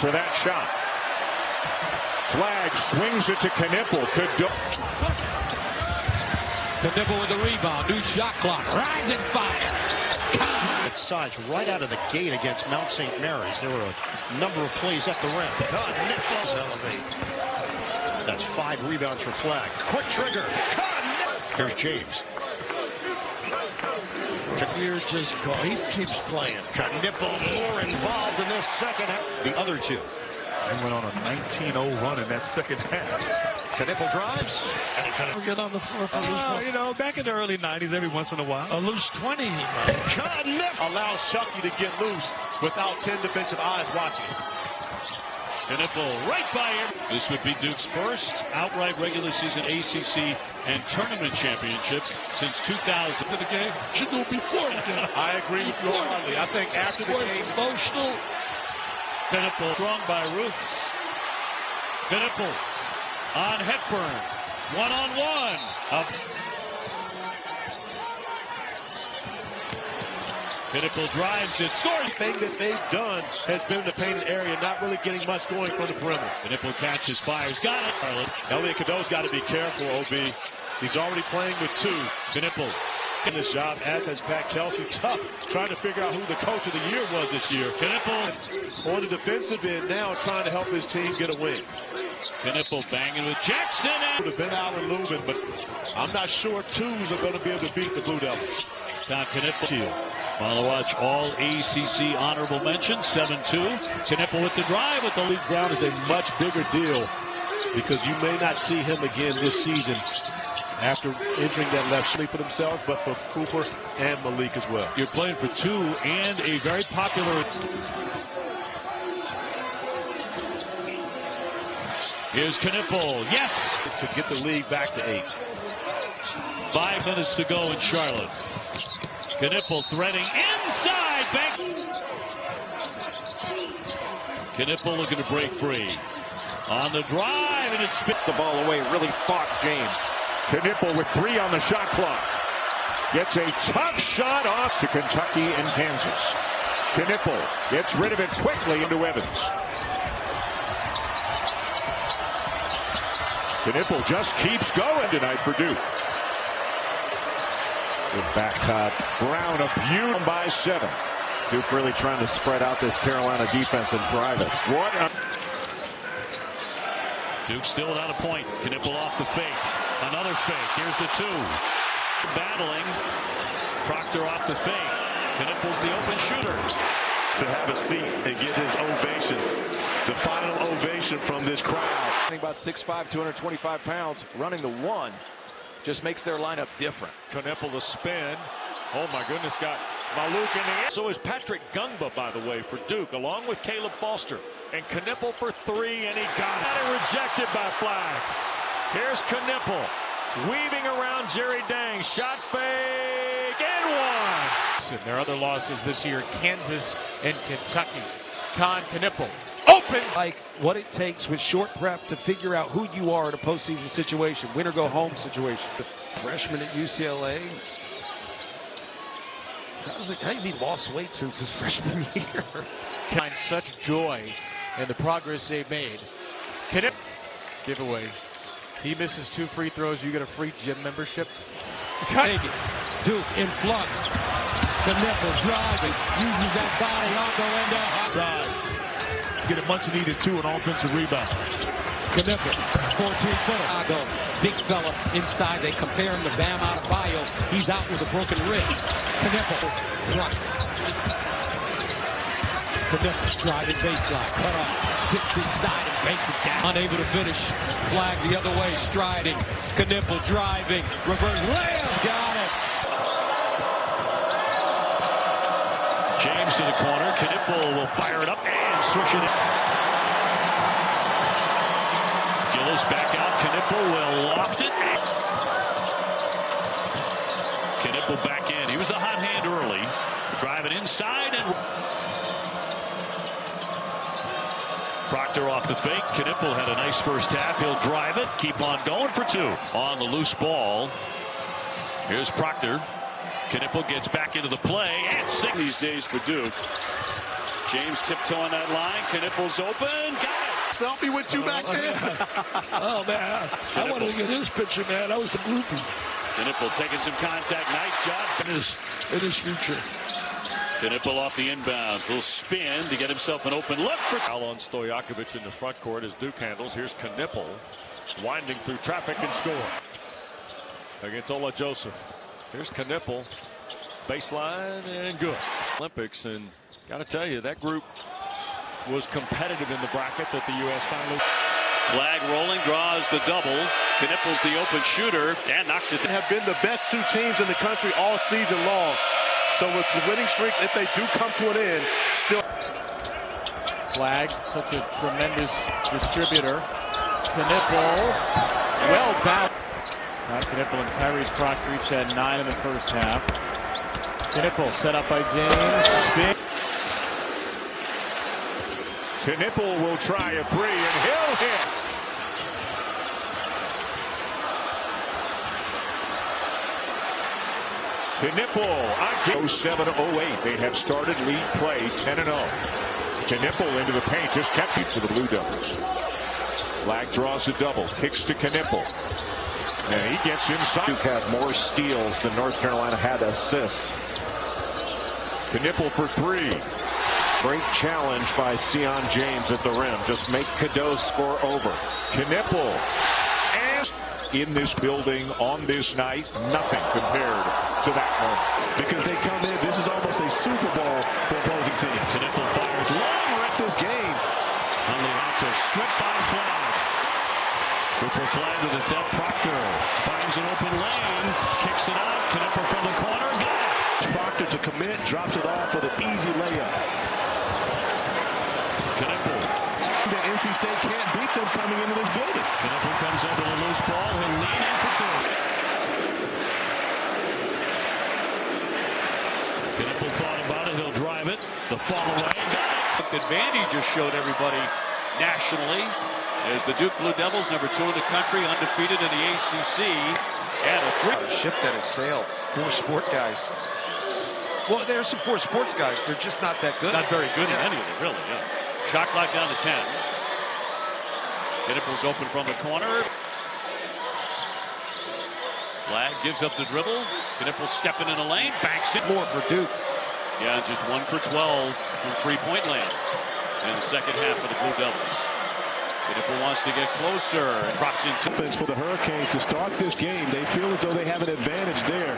for that shot. Flag swings it to Knueppel. Knueppel with the rebound. New shot clock. Rising fire. Sides right out of the gate against Mount St. Mary's. There were a number of plays at the rim. Knueppel's elevate. That's 5 rebounds for Flag. Quick trigger. Here's James. Kabir he keeps playing. Knueppel more involved in this second half. The other two. They went on a 19-0 run in that second half. Knueppel drives. And get on the floor for loose. You know, back in the early 90s, every once in a while. A loose 20. Allows Chucky to get loose without 10 defensive eyes watching. Knueppel right by him. This would be Duke's first outright regular season ACC and tournament championship since 2000. To the game. Should do it before the game. I agree with you wholeheartedly. I think after the game. Emotional. Knueppel strong by Ruths. Knueppel on Hepburn. One-on-one. Knueppel drives it, scores. The thing that they've done has been in the painted area, not really getting much going from the perimeter. Knueppel catches, fires, got it. Elliot Cadeau's got to be careful, OB. He's already playing with 2. Knueppel in this job, as has Pat Kelsey. Tough, trying to figure out who the coach of the year was this year. Knueppel on the defensive end now, trying to help his team get a win. Knueppel banging with Jackson. Would have been Allen Lubin, but I'm not sure 2s are going to be able to beat the Blue Devils. Now Knueppel. Follow watch all ACC honorable mentions, 7-2. Knueppel with the drive with the lead. Brown is a much bigger deal because you may not see him again this season after injuring that left sleeve for themselves, but for Cooper and Malik as well. You're playing for 2 and a very popular. Here's Knueppel. Yes! To get the league back to 8. 5 minutes to go in Charlotte. Knueppel threading inside. Knueppel looking to break free. On the drive, and it spit the ball away. Really fought James. Knueppel with 3 on the shot clock. Gets a tough shot off to Kentucky and Kansas. Knueppel gets rid of it quickly into Evans. Knueppel just keeps going tonight for Duke. Good back cut. Brown a few by 7. Duke really trying to spread out this Carolina defense and drive it. What a... Duke still without a point. Knueppel off the fake. Another fake. Here's the 2. Battling. Proctor off the fake. Knueppel's the open shooter. To have a seat and get his ovation. The final ovation from this crowd. About 6'5", 225 pounds, running the 1. Just makes their lineup different. Knueppel the spin. Oh my goodness, got Maluk in the air. So is Patrick Gungba, by the way, for Duke, along with Caleb Foster. And Knueppel for 3, and he got it. Rejected by Flag. Here's Knueppel weaving around Jerry Dang. Shot fake and 1. Their other losses this year, Kansas and Kentucky. Kon Knueppel opens. Like what it takes with short prep to figure out who you are in a postseason situation, win or go home situation. The freshman at UCLA. How's he lost weight since his freshman year? Find such joy in the progress they've made. Knueppel giveaway. He misses 2 free throws. You get a free gym membership. Take it. Duke in flux. Knueppel driving. Uses that body. Arco end up. Side. Get a much needed 2 on offensive rebound. Knueppel, 14-footer. Big fella inside. They compare him to Bam Adebayo. He's out with a broken wrist. Knueppel driving baseline. Cut off. Dips inside and banks it down. Unable to finish. Flag the other way. Striding. Knueppel driving. Reverse layup. Got it. James to the corner. Knueppel will fire it up and swish it in. Gillis back out. Knueppel will loft it. Knueppel back in. He was the hot hand early. Drive it inside and Proctor off the fake. Knueppel had a nice first half. He'll drive it. Keep on going for 2. On the loose ball. Here's Proctor. Knueppel gets back into the play and 6 these days for Duke. James tiptoeing that line. Knueppel's open. Got it. Selfie with you back there. Oh, man. I wanted to get his picture, man. That was the groupie. Knueppel taking some contact. Nice job. In his future. Knueppel off the inbounds. Little spin to get himself an open look. Foul on Stojakovic in the front court as Duke handles. Here's Knueppel winding through traffic and score against Ola Joseph. Here's Knueppel. Baseline and good. Olympics, and got to tell you, that group was competitive in the bracket that the U.S. finally. Flag rolling, draws the double. Knueppel's the open shooter and knocks it down. Have been the best two teams in the country all season long. So with the winning streaks, if they do come to an end, still. Flag, such a tremendous distributor. Knueppel, well balanced. Knueppel and Tyrese Proctor each had 9 in the first half. Knueppel set up by James. Spin. Knueppel will try a three and he'll hit. Knueppel, 07-08. They have started league play 10-0. Knueppel into the paint, just kept it for the Blue Devils. Flag draws a double, kicks to Knueppel. And he gets inside. Duke had more steals than North Carolina had assists. Knueppel for three. Great challenge by Sion James at the rim. Just make Cadeau score over. Knueppel. And in this building on this night, nothing compared to that moment. Because they come in, this is almost a Super Bowl for opposing teams. Knueppel fires long At this game. on the rack, stripped by Flag. Cooper Flag with a dead Proctor. Finds an open lane, kicks it out. Knueppel from the corner, got it. Proctor to commit, drops it off for the easy layup. Knueppel. The NC State can't beat them coming into this building. Knueppel comes over the loose ball. He'll lean in for two. Knueppel thought about it. He'll drive it. The fall away. Got it. Advantage just showed everybody nationally as the Duke Blue Devils, number 2 in the country, undefeated in the ACC. And a three. A ship that has sailed. 4 sport guys. Well, there's some 4 sports guys. They're just not that good. Not very good in any of them, really. Yeah. Shot clock down to 10. Knueppel's open from the corner. Flag gives up the dribble. Knueppel stepping in the lane, banks it. More for Duke. Yeah, just 1 for 12 from three-point land in the second half for the Blue Devils. Knueppel wants to get closer and drops into. Offense for the Hurricanes to start this game. They feel as though they have an advantage there.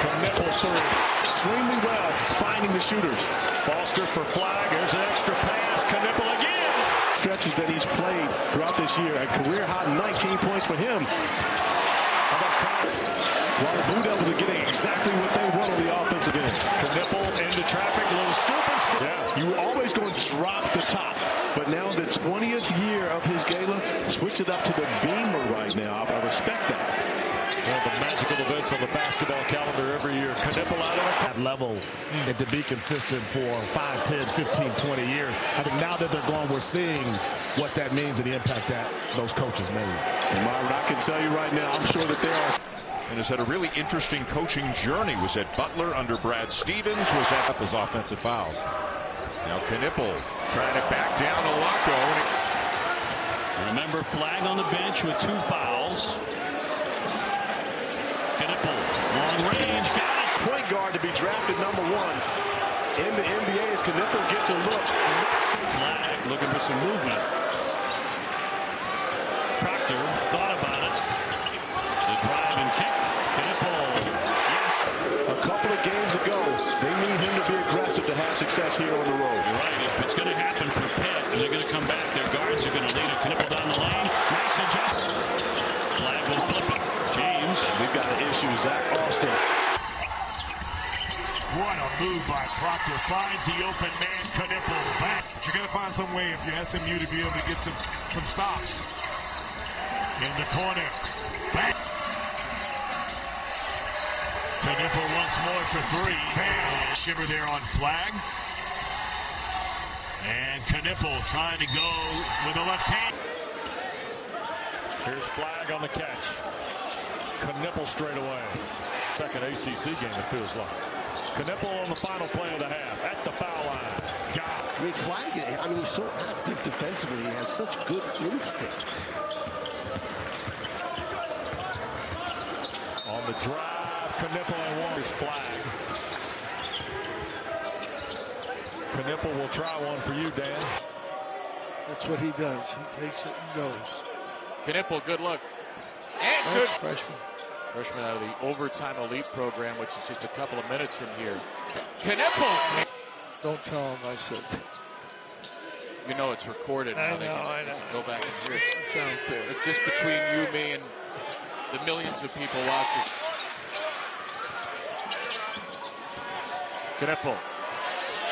Knueppel three. Extremely well finding the shooters. Foster for Flag. There's an extra pass. Knueppel again. Stretches that he's played throughout this year. A career high 19 points for him. How about Connor? While the Blue Devils are getting exactly what they want on the offensive end. Knueppel into traffic. Little scoop and scoop. Yeah. You were always going to drop the top. But now the 20th year of his gala, switch it up to the beamer right now. I respect that. One of the magical events on the basketball calendar every year. Knueppel out of That level and to be consistent for 5, 10, 15, 20 years. I think now that they're gone, we're seeing what that means and the impact that those coaches made. And Myron, I can tell you right now, I'm sure that there are. and has had a really interesting coaching journey. Was at Butler under Brad Stevens. Was at up his offensive fouls. Now Knueppel trying to back down Olako. Remember, Flag on the bench with 2 fouls. Knueppel, long range, got it. Point guard to be drafted #1 in the NBA as Knueppel gets a look. Flag looking for some movement. Proctor thought about it. The drive and kick. Knueppel, yes. A couple of games ago, they need him to be aggressive to have success here on the road. Right, if it's going to happen for Pitt, and they're going to come back, their guards are going to lead it. Knueppel down the lane. Nice adjustment. Flag will flip it. James. We've got an issue. Zach Austin. What a move by Proctor. Finds the open man, Knueppel back. But you're going to find some way if you're SMU to be able to get some stops. In the corner. Back. Knueppel once more for 3. Bam. Shiver there on Flag. And Knueppel trying to go with a left hand. Here's Flag on the catch. Knueppel straight away. Second ACC game, it feels like. Knueppel on the final play of the half at the foul line. God. I mean, Flag, I mean, he's so active defensively. He has such good instincts. On the drive, Knueppel and Warner's flag. Knueppel will try one for you, Dan. That's what he does. He takes it and goes. Knueppel, good look. And That's good. freshman. Freshman out of the Overtime Elite program, which is just a couple of minutes from here. Knueppel! Don't tell him I said that. You know it's recorded. I know. Go back and hear it. It's out there. Just between you, me, and the millions of people watching. Knueppel.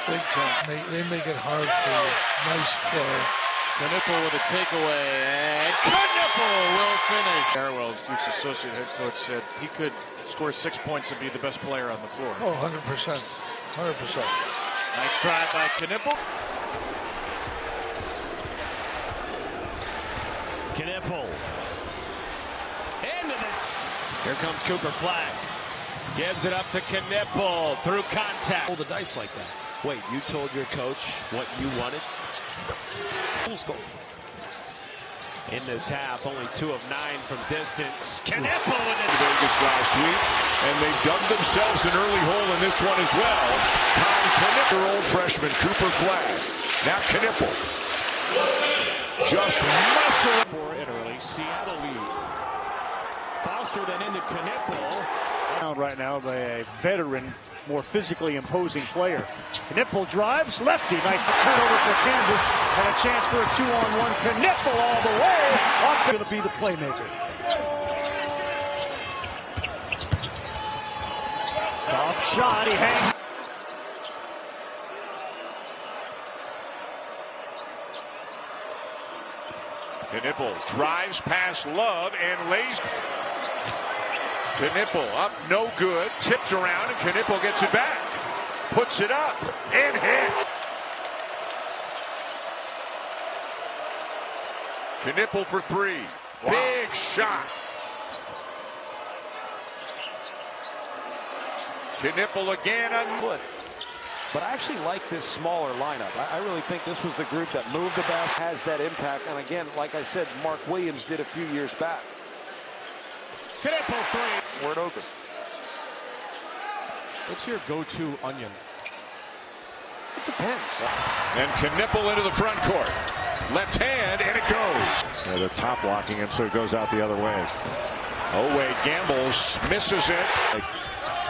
Big time. They make it hard for you. Nice play. Knueppel with a takeaway, and Knueppel will finish. Farwell's Duke's associate head coach said he could score 6 points and be the best player on the floor. Oh, 100%. 100%. Nice try by Knueppel. Knueppel. Into this. Here comes Cooper Flag. Gives it up to Knueppel through contact. Roll the dice like that. Wait, you told your coach what you wanted? In this half, only 2 of 9 from distance. Knueppel with it. Vegas last week, and they dug themselves an early hole in this one as well. Kon Knueppel, old freshman Cooper Flag. Now Knueppel. Just muscle For it early. Seattle lead. Foster then into Knueppel. Right now by a veteran, more physically imposing player. Knueppel drives, lefty. Nice turnover for Kansas, and a chance for a 2-on-1. Knueppel all the way. Up going to be the playmaker. Tough shot. He hangs. Knueppel drives past Love and lays. Knueppel up, no good. Tipped around, and Knueppel gets it back. Puts it up and hits. Knueppel for 3. Wow. Big shot. Knueppel again on. But I actually like this smaller lineup. I really think this was the group that moved the best, has that impact. And again, like I said, Mark Williams did a few years back. Knueppel 3. Word open. What's your go-to onion? It depends. And Knueppel into the front court. Left hand, and it goes. Yeah, they're top blocking him, so it goes out the other way. Wade gambles, misses it.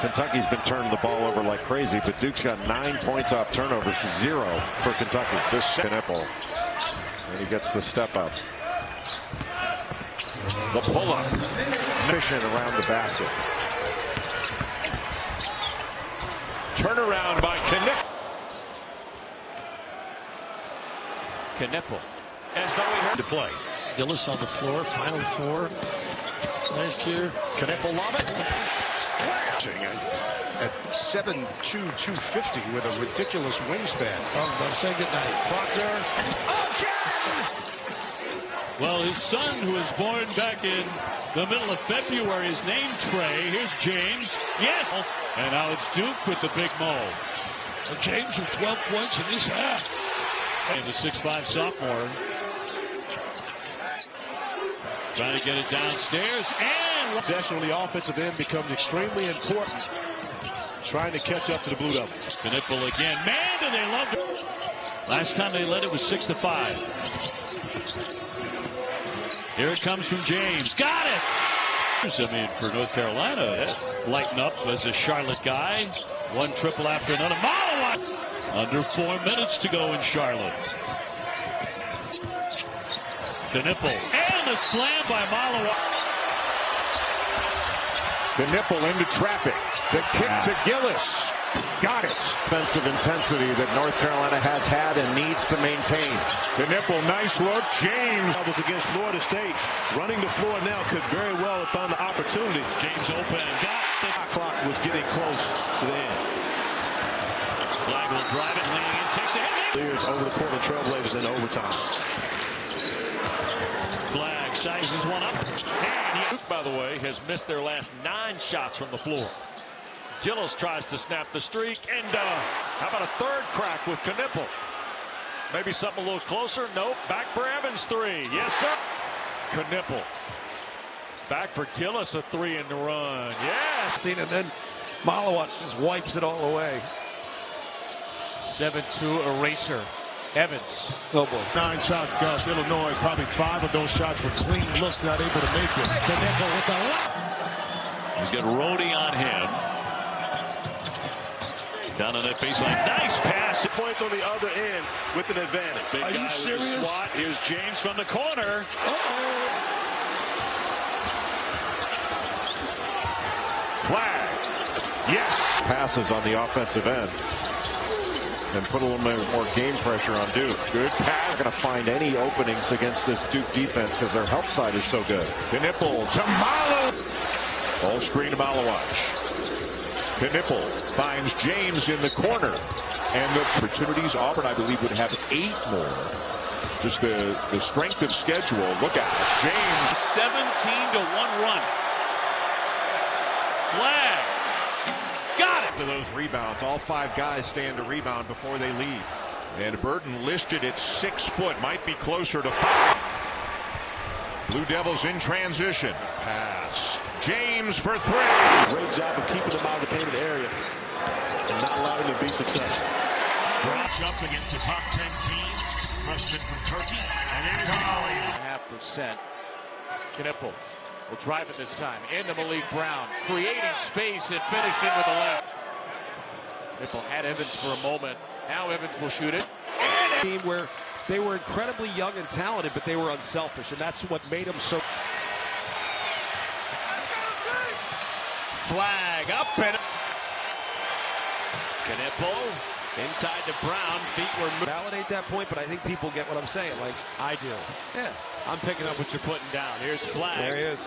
Kentucky's been turning the ball over like crazy, but Duke's got 9 points off turnovers, 0 for Kentucky. This Knueppel, and he gets the step up. The pull-up. Mission around the basket. Turnaround by Knueppel. Knueppel. As though he heard To play. Gillis on the floor, Final Four. Last year. Knueppel lob it. At 7'2", 250 with a ridiculous wingspan. Oh, say goodnight. Proctor. Well, his son, who was born back in the middle of February, is named Trey. Here's James. Yes. And now it's Duke with the big mo. Well, James with 12 points in this half. And the 6'5" sophomore. Trying to get it downstairs. And Possession on the offensive end becomes extremely important. Trying to catch up to the Blue Devils. Knueppel again. Man, do they love it. Last time they led it was 6-5. Here it comes from James. Got it! I mean, for North Carolina, lighten up as a Charlotte guy. One triple after another. Malawa! Under 4 minutes to go in Charlotte. Knueppel. And a slam by Malawa. Knueppel into traffic. The kick to Gillis. Got it. Defensive intensity that North Carolina has had and needs to maintain. Knueppel, nice look. James. Was against Florida State. Running the floor now could very well have found the opportunity. James open. Got the clock was getting close to the end. Flag will drive it, leaning in, takes it. Clears over the Portland Trailblazers in overtime. Flag sizes one up. And Duke, by the way, has missed their last 9 shots from the floor. Gillis tries to snap the streak, and how about a third crack with Knueppel? Maybe something a little closer. Nope. Back for Evans, three. Yes, sir. Knueppel. Back for Gillis, a three in the run. Yes. And then Malawacz just wipes it all away. 7-2 eraser. Evans. Oh boy. 9 shots, Gus. Illinois, probably 5 of those shots were clean looks, not able to make it. Knueppel with the left. He's got Rhodey on him. Down on that baseline. Nice pass. Points on the other end with an advantage. Big guy with a swat. Here's James from the corner. Flag. Yes. Passes on the offensive end and put a little bit more game pressure on Duke. Good pass. Not going to find any openings against this Duke defense because their help side is so good. Knueppel to Malo. Ball screen to Malawacz. Knueppel finds James in the corner. And the opportunities Auburn, I believe, would have 8 more. Just the strength of schedule. Look at it. James. 17-1 run. Flag. Got it. To those rebounds. All 5 guys stand to rebound before they leave. And Burton listed at 6 foot. Might be closer to 5. Blue Devils in transition. Pass. James for 3. Great job of keeping them out of the painted area and not allowing them to be successful. Drops up against the top 10 team. Freshman from Turkey. And there's Ollie. 0.5%. Knueppel will drive it this time. Into Malik Brown. Creating space and finishing with the left. Knueppel had Evans for a moment. Now Evans will shoot it. Team where they were incredibly young and talented, but they were unselfish, and that's what made them so. Flag up and Knueppel inside to Brown. Feet were moved. Validate that point, but I think people get what I'm saying. Like I do. Yeah. I'm picking up what you're putting down. Here's Flag. There he is.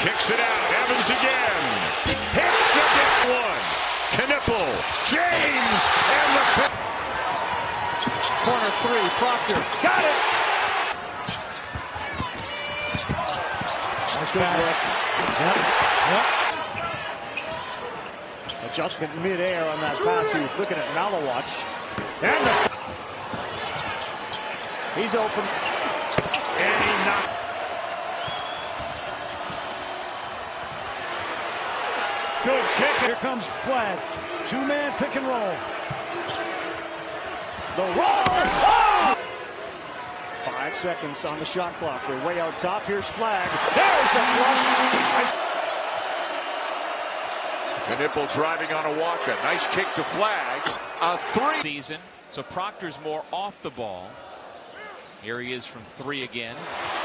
Kicks it out. Evans again. Hits again. 1. Knueppel. James. And the Corner 3. Proctor. Got it. Nice look. Yep. Adjustment midair on that pass. He was looking at Malawacz. And he's open. And he knocked. Good kick. Here comes Flag. 2-man pick and roll. The roll. Oh! 5 seconds on the shot clock. They're way out top. Here's Flag. There's a flush. Knueppel driving on a walk. A nice kick to Flag. A 3. Season. So Proctor's more off the ball. Here he is from 3 again.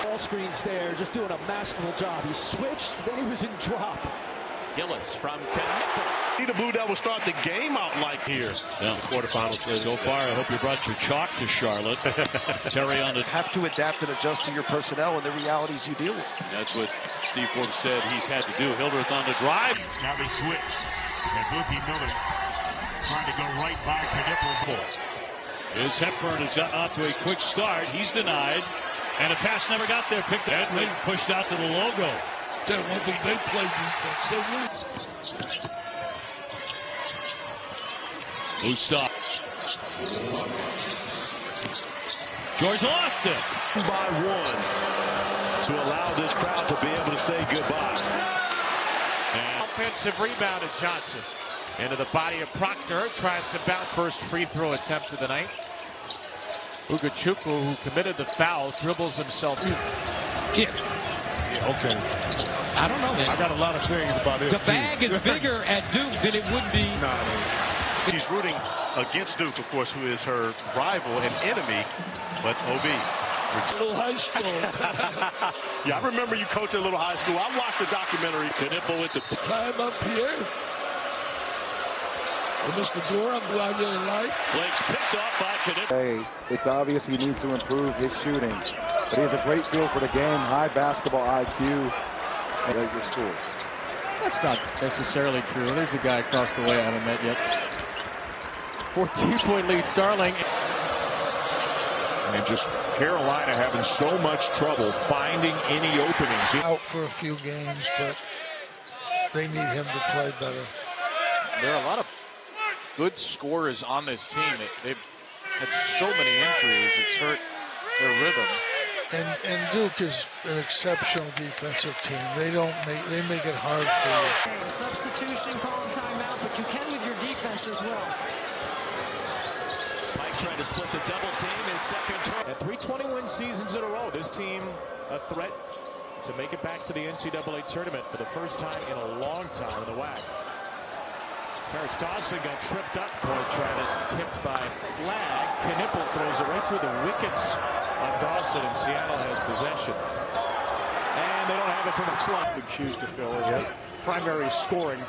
Ball screens there, just doing a masterful job. He switched, then he was in drop. Gillis from Knueppel. The Blue Devils start the game out like here. Yeah. The quarterfinals. So far, I hope you brought your chalk to Charlotte. Terry on the. Have to adapt and adjust to your personnel and the realities you deal with. That's what Steve Forbes said he's had to do. Hildreth on the drive. Now they switch. And Bookie Miller trying to go right by Knueppel. His Hepburn has gotten off to a quick start. He's denied. And the pass never got there. Picked Edwin pushed out to the logo. One thing they play defense. They win. Who stops? George lost it. By 1 to allow this crowd to be able to say goodbye. And offensive rebound at Johnson. Into the body of Proctor. Tries to bounce. First free throw attempt of the night. Ugachukwu, who committed the foul, dribbles himself in. Okay. I don't know, man. I got a lot of things about it. The bag is bigger at Duke than it would be. She's rooting against Duke, of course, who is her rival and enemy, but OB. Little high school. Yeah, I remember you coaching a little high school. I watched the documentary. Knueppel with the Time up here. And Mr. Durham, who I really like. Blake's picked off by Knueppel. Hey, it's obvious he needs to improve his shooting, but he has a great feel for the game, high basketball IQ at your school. That's not necessarily true. There's a guy across the way I haven't met yet. 14-point lead, Starling. And just Carolina having so much trouble finding any openings. Out for a few games, but they need him to play better. There are a lot of good scorers on this team. They've had so many injuries. It's hurt their rhythm. And Duke is an exceptional defensive team. They make it hard for you. Substitution, calling timeout, but you can with your defense as well. Mike tried to split the double team. His second turn. At 3-20-win seasons in a row, this team a threat to make it back to the NCAA tournament for the first time in a long time in the WAC. Paris Dawson got tripped up. Point try that's tipped by Flag. Knueppel throws it right through the wickets on Dawson, and Seattle has possession. And they don't have it from the slot. Big shoes to fill as the primary scoring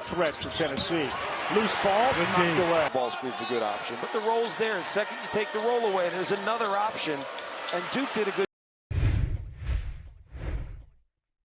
threat for Tennessee. Loose ball, knocked away. Ball screen's a good option, but the roll's there. Second, you take the roll away, and there's another option. And Duke did a good